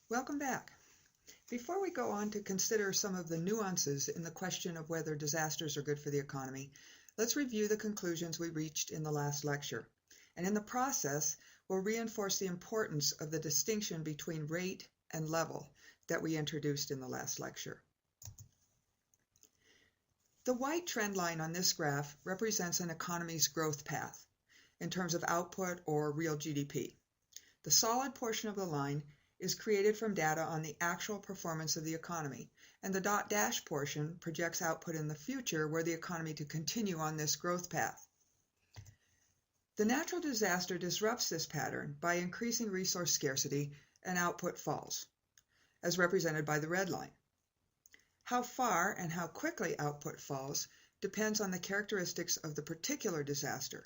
Welcome back. Before we go on to consider some of the nuances in the question of whether disasters are good for the economy, let's review the conclusions we reached in the last lecture. And in the process, we'll reinforce the importance of the distinction between rate and level that we introduced in the last lecture. The white trend line on this graph represents an economy's growth path in terms of output or real GDP. The solid portion of the line is created from data on the actual performance of the economy, and the dot dash portion projects output in the future where the economy to continue on this growth path. The natural disaster disrupts this pattern by increasing resource scarcity and output falls, as represented by the red line. How far and how quickly output falls depends on the characteristics of the particular disaster,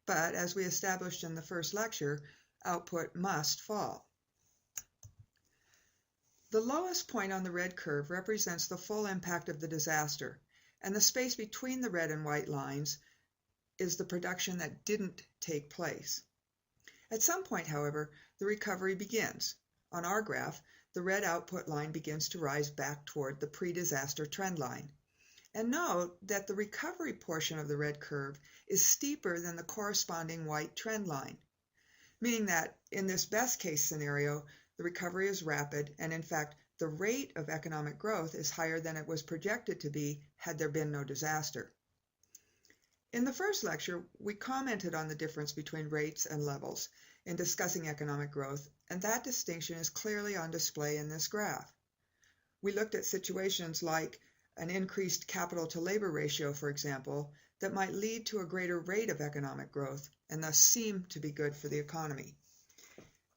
but as we established in the first lecture, output must fall. The lowest point on the red curve represents the full impact of the disaster, and the space between the red and white lines is the production that didn't take place. At some point, however, the recovery begins. On our graph, the red output line begins to rise back toward the pre-disaster trend line. And note that the recovery portion of the red curve is steeper than the corresponding white trend line, meaning that in this best case scenario, the recovery is rapid, and in fact, the rate of economic growth is higher than it was projected to be had there been no disaster. In the first lecture, we commented on the difference between rates and levels in discussing economic growth, and that distinction is clearly on display in this graph. We looked at situations like an increased capital to labor ratio, for example, that might lead to a greater rate of economic growth and thus seem to be good for the economy.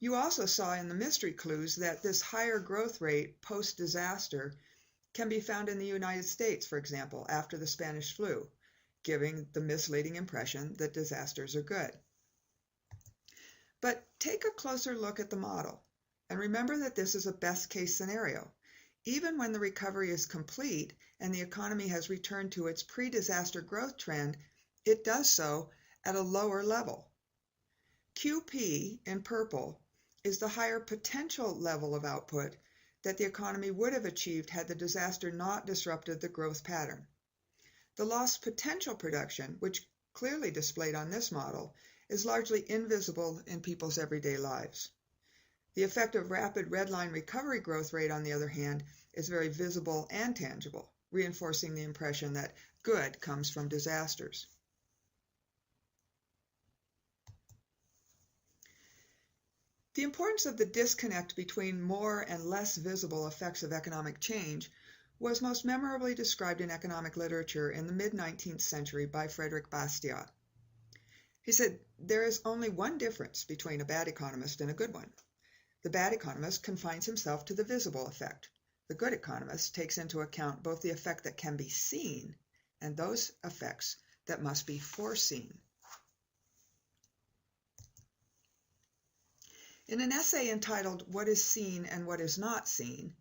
You also saw in the mystery clues that this higher growth rate post-disaster can be found in the United States, for example, after the Spanish flu, giving the misleading impression that disasters are good. But take a closer look at the model, and remember that this is a best-case scenario. Even when the recovery is complete and the economy has returned to its pre-disaster growth trend, it does so at a lower level. QP, in purple, is the higher potential level of output that the economy would have achieved had the disaster not disrupted the growth pattern. The lost potential production, which clearly displayed on this model, is largely invisible in people's everyday lives. The effect of rapid redline recovery growth rate, on the other hand, is very visible and tangible, reinforcing the impression that good comes from disasters. The importance of the disconnect between more and less visible effects of economic change was most memorably described in economic literature in the mid-19th century by Frederick Bastiat. He said, "There is only one difference between a bad economist and a good one. The bad economist confines himself to the visible effect. The good economist takes into account both the effect that can be seen and those effects that must be foreseen." In an essay entitled "What is Seen and What is Not Seen,"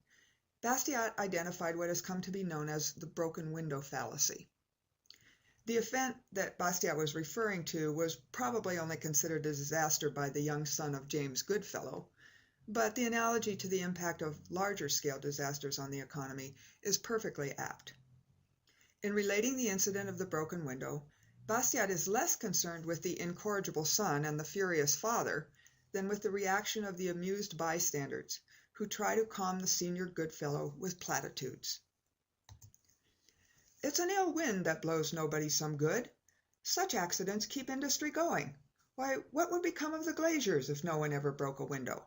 Bastiat identified what has come to be known as the broken window fallacy. The event that Bastiat was referring to was probably only considered a disaster by the young son of James Goodfellow, but the analogy to the impact of larger-scale disasters on the economy is perfectly apt. In relating the incident of the broken window, Bastiat is less concerned with the incorrigible son and the furious father than with the reaction of the amused bystanders, who try to calm the senior Goodfellow with platitudes. "It's an ill wind that blows nobody some good. Such accidents keep industry going. Why, what would become of the glaziers if no one ever broke a window?"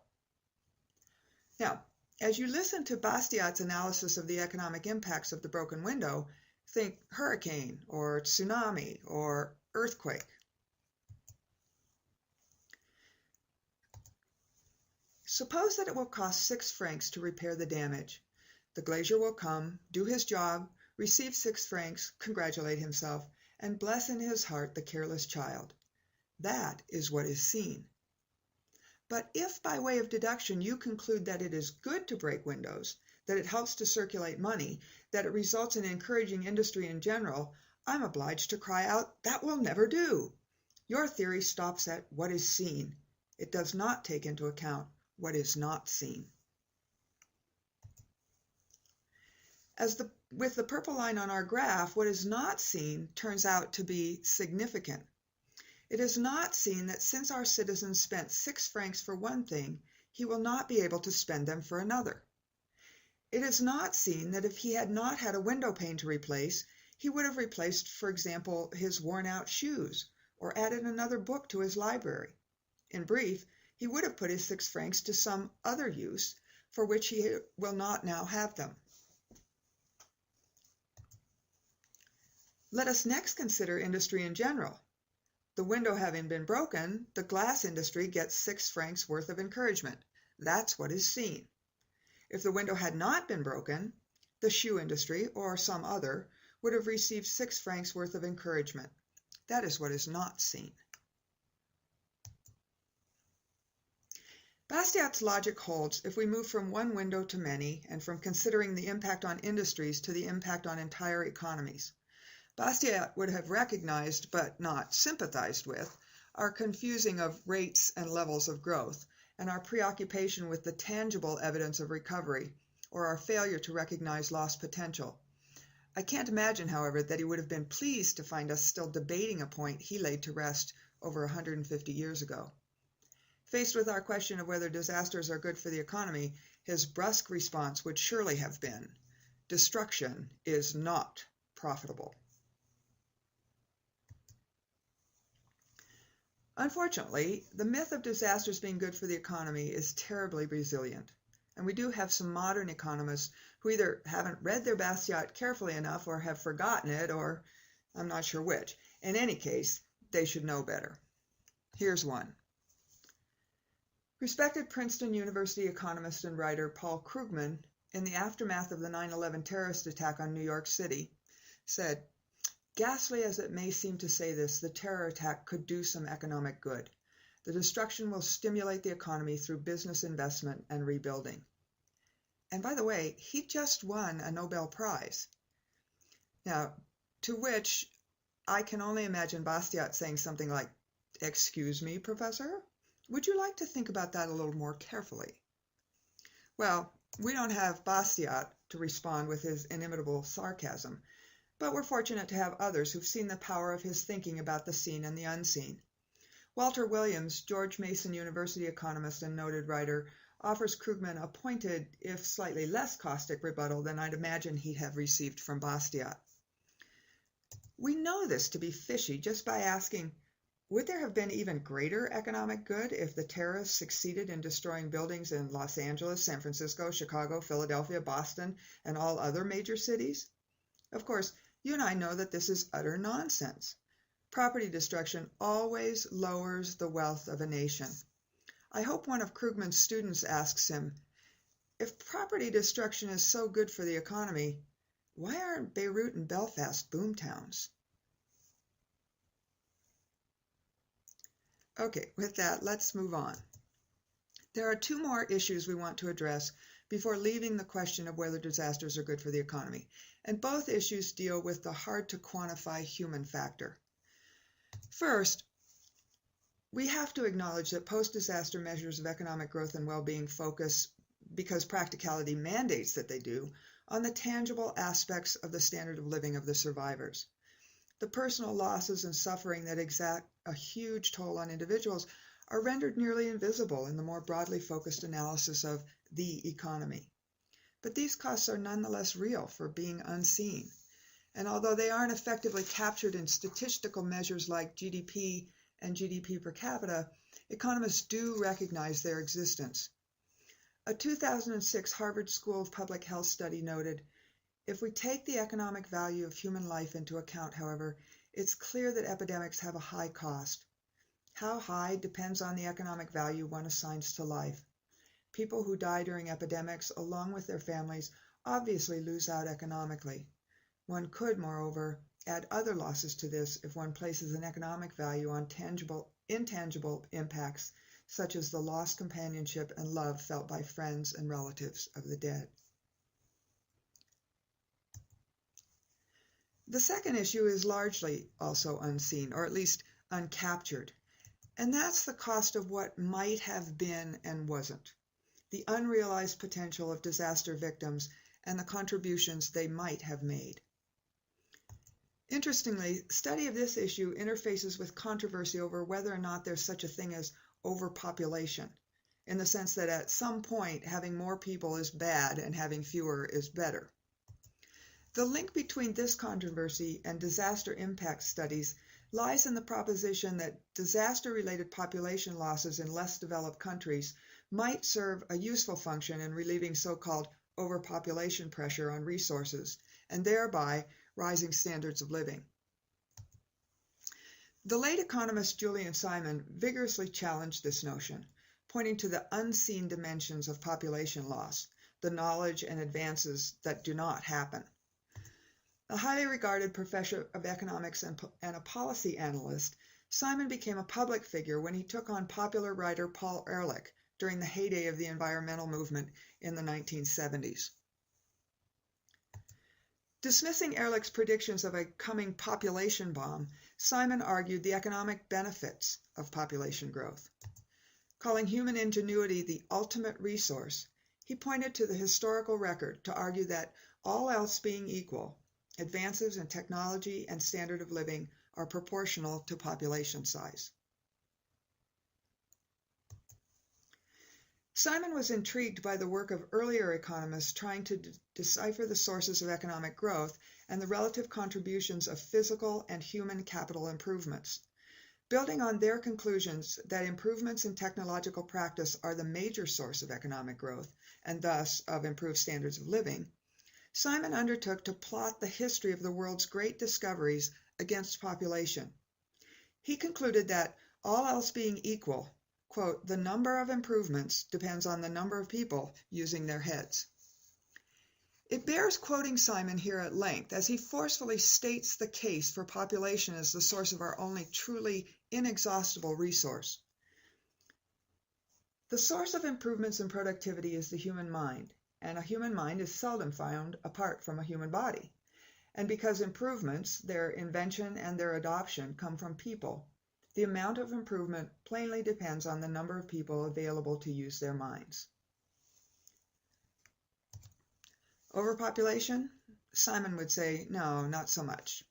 Now, as you listen to Bastiat's analysis of the economic impacts of the broken window, think hurricane or tsunami or earthquake. Suppose that it will cost 6 francs to repair the damage. The glazier will come, do his job, receive 6 francs, congratulate himself, and bless in his heart the careless child. That is what is seen. But if by way of deduction you conclude that it is good to break windows, that it helps to circulate money, that it results in encouraging industry in general, I'm obliged to cry out, that will never do. Your theory stops at what is seen. It does not take into account what is not seen. With the purple line on our graph, what is not seen turns out to be significant. It is not seen that since our citizen spent 6 francs for one thing, he will not be able to spend them for another. It is not seen that if he had not had a window pane to replace, he would have replaced, for example, his worn-out shoes, or added another book to his library. In brief, he would have put his 6 francs to some other use for which he will not now have them. Let us next consider industry in general. The window having been broken, the glass industry gets 6 francs worth of encouragement. That's what is seen. If the window had not been broken, the shoe industry, or some other, would have received 6 francs worth of encouragement. That is what is not seen. Bastiat's logic holds if we move from one window to many, and from considering the impact on industries to the impact on entire economies. Bastiat would have recognized, but not sympathized with, our confusing of rates and levels of growth, and our preoccupation with the tangible evidence of recovery, or our failure to recognize lost potential. I can't imagine, however, that he would have been pleased to find us still debating a point he laid to rest over 150 years ago. Faced with our question of whether disasters are good for the economy, his brusque response would surely have been, "Destruction is not profitable." Unfortunately, the myth of disasters being good for the economy is terribly resilient, and we do have some modern economists who either haven't read their Bastiat carefully enough or have forgotten it, or I'm not sure which. In any case, they should know better. Here's one. Respected Princeton University economist and writer Paul Krugman, in the aftermath of the 9/11 terrorist attack on New York City, said, "Ghastly as it may seem to say this, the terror attack could do some economic good. The destruction will stimulate the economy through business investment and rebuilding." And by the way, he just won a Nobel Prize. Now, to which I can only imagine Bastiat saying something like, "Excuse me, Professor? Would you like to think about that a little more carefully?" Well, we don't have Bastiat to respond with his inimitable sarcasm, but we're fortunate to have others who've seen the power of his thinking about the seen and the unseen. Walter Williams, George Mason University economist and noted writer, offers Krugman a pointed, if slightly less caustic rebuttal than I'd imagine he'd have received from Bastiat. We know this to be fishy just by asking, would there have been even greater economic good if the terrorists succeeded in destroying buildings in Los Angeles, San Francisco, Chicago, Philadelphia, Boston, and all other major cities? Of course, you and I know that this is utter nonsense. Property destruction always lowers the wealth of a nation. I hope one of Krugman's students asks him, if property destruction is so good for the economy, why aren't Beirut and Belfast boomtowns? Okay, with that, let's move on. There are 2 more issues we want to address before leaving the question of whether disasters are good for the economy, and both issues deal with the hard-to-quantify human factor. First, we have to acknowledge that post-disaster measures of economic growth and well-being focus, because practicality mandates that they do, on the tangible aspects of the standard of living of the survivors. The personal losses and suffering that exact a huge toll on individuals are rendered nearly invisible in the more broadly focused analysis of the economy. But these costs are nonetheless real for being unseen. And although they aren't effectively captured in statistical measures like GDP and GDP per capita, economists do recognize their existence. A 2006 Harvard School of Public Health study noted, if we take the economic value of human life into account, however, it's clear that epidemics have a high cost. How high depends on the economic value one assigns to life. People who die during epidemics, along with their families, obviously lose out economically. One could, moreover, add other losses to this if one places an economic value on intangible impacts, such as the lost companionship and love felt by friends and relatives of the dead. The second issue is largely also unseen, or at least uncaptured, and that's the cost of what might have been and wasn't, the unrealized potential of disaster victims and the contributions they might have made. Interestingly, study of this issue interfaces with controversy over whether or not there's such a thing as overpopulation, in the sense that at some point having more people is bad and having fewer is better. The link between this controversy and disaster impact studies lies in the proposition that disaster-related population losses in less developed countries might serve a useful function in relieving so-called overpopulation pressure on resources, and thereby rising standards of living. The late economist Julian Simon vigorously challenged this notion, pointing to the unseen dimensions of population loss, the knowledge and advances that do not happen. A highly regarded professor of economics and a policy analyst, Simon became a public figure when he took on popular writer Paul Ehrlich during the heyday of the environmental movement in the 1970s. Dismissing Ehrlich's predictions of a coming population bomb, Simon argued the economic benefits of population growth. Calling human ingenuity the ultimate resource, he pointed to the historical record to argue that, all else being equal, advances in technology and standard of living are proportional to population size. Simon was intrigued by the work of earlier economists trying to decipher the sources of economic growth and the relative contributions of physical and human capital improvements. Building on their conclusions that improvements in technological practice are the major source of economic growth, and thus of improved standards of living, Simon undertook to plot the history of the world's great discoveries against population. He concluded that, all else being equal, quote, the number of improvements depends on the number of people using their heads. It bears quoting Simon here at length as he forcefully states the case for population as the source of our only truly inexhaustible resource. The source of improvements in productivity is the human mind, and a human mind is seldom found apart from a human body. And because improvements, their invention and their adoption, come from people, the amount of improvement plainly depends on the number of people available to use their minds. Overpopulation? Simon would say, no, not so much.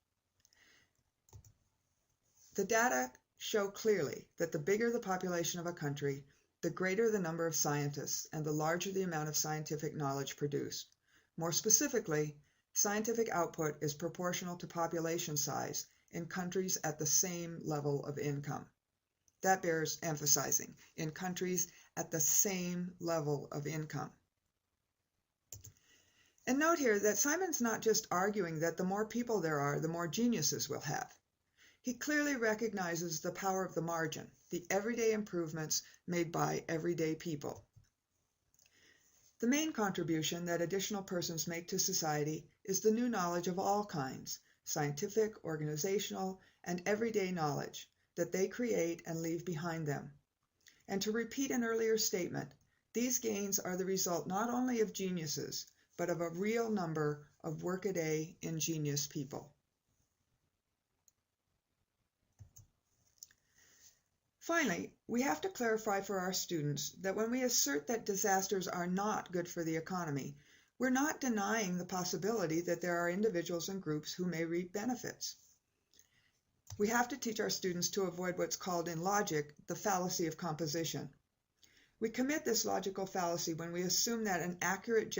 The data show clearly that the bigger the population of a country, the greater the number of scientists and the larger the amount of scientific knowledge produced. More specifically, scientific output is proportional to population size in countries at the same level of income. That bears emphasizing, in countries at the same level of income. And note here that Simon's not just arguing that the more people there are, the more geniuses we'll have. He clearly recognizes the power of the margin, the everyday improvements made by everyday people. The main contribution that additional persons make to society is the new knowledge of all kinds, scientific, organizational, and everyday knowledge that they create and leave behind them. And to repeat an earlier statement, these gains are the result not only of geniuses, but of a real number of workaday ingenious people. Finally, we have to clarify for our students that when we assert that disasters are not good for the economy, we're not denying the possibility that there are individuals and groups who may reap benefits. We have to teach our students to avoid what's called in logic the fallacy of composition. We commit this logical fallacy when we assume that an accurate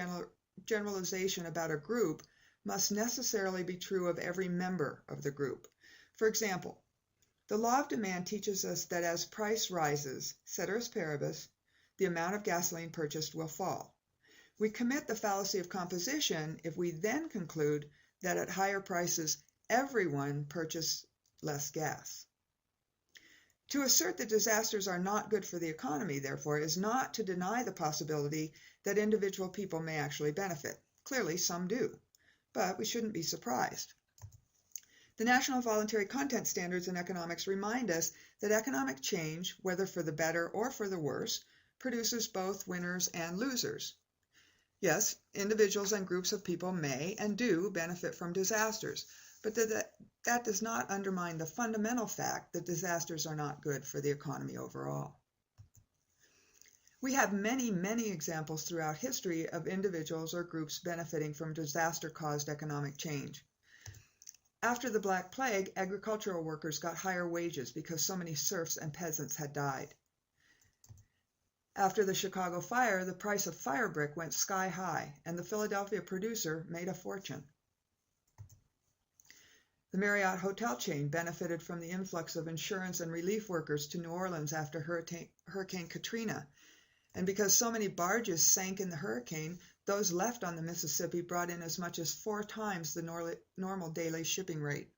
generalization about a group must necessarily be true of every member of the group. For example, the law of demand teaches us that as price rises, ceteris paribus, the amount of gasoline purchased will fall. We commit the fallacy of composition if we then conclude that at higher prices, everyone purchases less gas. To assert that disasters are not good for the economy, therefore, is not to deny the possibility that individual people may actually benefit. Clearly, some do, but we shouldn't be surprised. The National Voluntary Content Standards in Economics remind us that economic change, whether for the better or for the worse, produces both winners and losers. Yes, individuals and groups of people may and do benefit from disasters, but that does not undermine the fundamental fact that disasters are not good for the economy overall. We have many, many examples throughout history of individuals or groups benefiting from disaster-caused economic change. After the Black Plague, agricultural workers got higher wages because so many serfs and peasants had died. After the Chicago fire, the price of fire brick went sky high, and the Philadelphia producer made a fortune. The Marriott hotel chain benefited from the influx of insurance and relief workers to New Orleans after Hurricane Katrina. And because so many barges sank in the hurricane, those left on the Mississippi brought in as much as 4 times the normal daily shipping rate.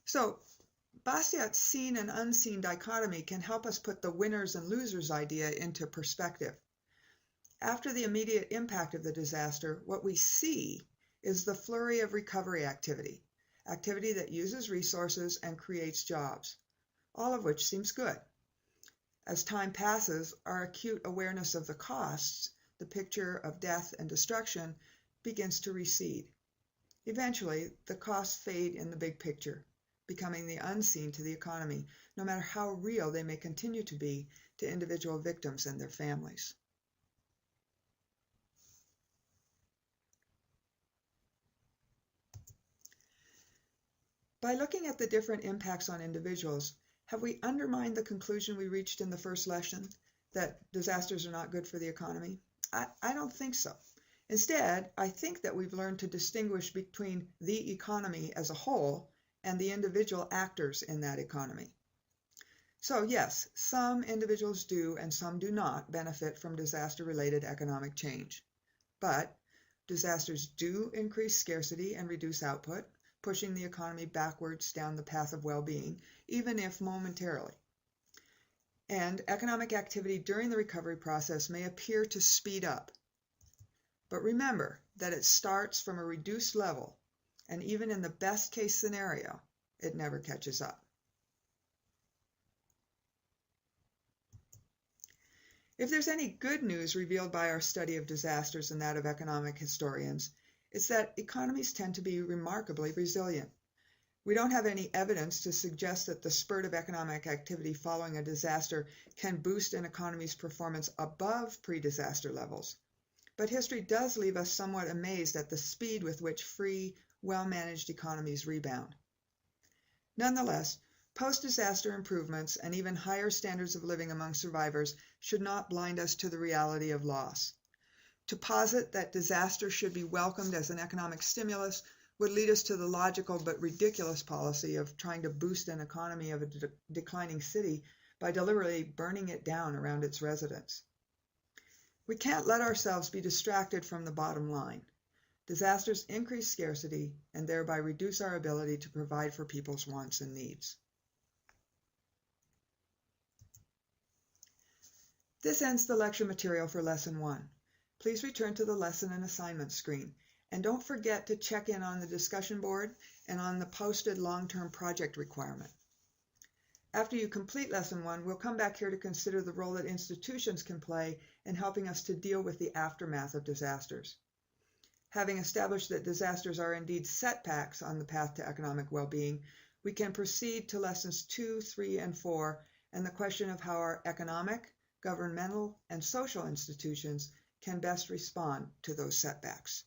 So, Bastiat's seen and unseen dichotomy can help us put the winners and losers idea into perspective. After the immediate impact of the disaster, what we see is the flurry of recovery activity that uses resources and creates jobs, all of which seems good. As time passes, our acute awareness of the costs, the picture of death and destruction, begins to recede. Eventually, the costs fade in the big picture, becoming the unseen to the economy, no matter how real they may continue to be to individual victims and their families. By looking at the different impacts on individuals, have we undermined the conclusion we reached in the first lesson, that disasters are not good for the economy? I don't think so. Instead, I think that we've learned to distinguish between the economy as a whole and the individual actors in that economy. So yes, some individuals do and some do not benefit from disaster-related economic change. But disasters do increase scarcity and reduce output, pushing the economy backwards down the path of well-being, even if momentarily. And economic activity during the recovery process may appear to speed up. But remember that it starts from a reduced level, and even in the best case scenario, it never catches up. If there's any good news revealed by our study of disasters and that of economic historians, it's that economies tend to be remarkably resilient. We don't have any evidence to suggest that the spurt of economic activity following a disaster can boost an economy's performance above pre-disaster levels. But history does leave us somewhat amazed at the speed with which free, well-managed economies rebound. Nonetheless, post-disaster improvements and even higher standards of living among survivors should not blind us to the reality of loss. To posit that disaster should be welcomed as an economic stimulus would lead us to the logical but ridiculous policy of trying to boost an economy of a declining city by deliberately burning it down around its residents. We can't let ourselves be distracted from the bottom line. Disasters increase scarcity and thereby reduce our ability to provide for people's wants and needs. This ends the lecture material for Lesson 1. Please return to the lesson and assignment screen, and don't forget to check in on the discussion board and on the posted long-term project requirement. After you complete Lesson 1, we'll come back here to consider the role that institutions can play in helping us to deal with the aftermath of disasters. Having established that disasters are indeed setbacks on the path to economic well-being, we can proceed to Lessons 2, 3, and 4, and the question of how our economic, governmental, and social institutions can best respond to those setbacks.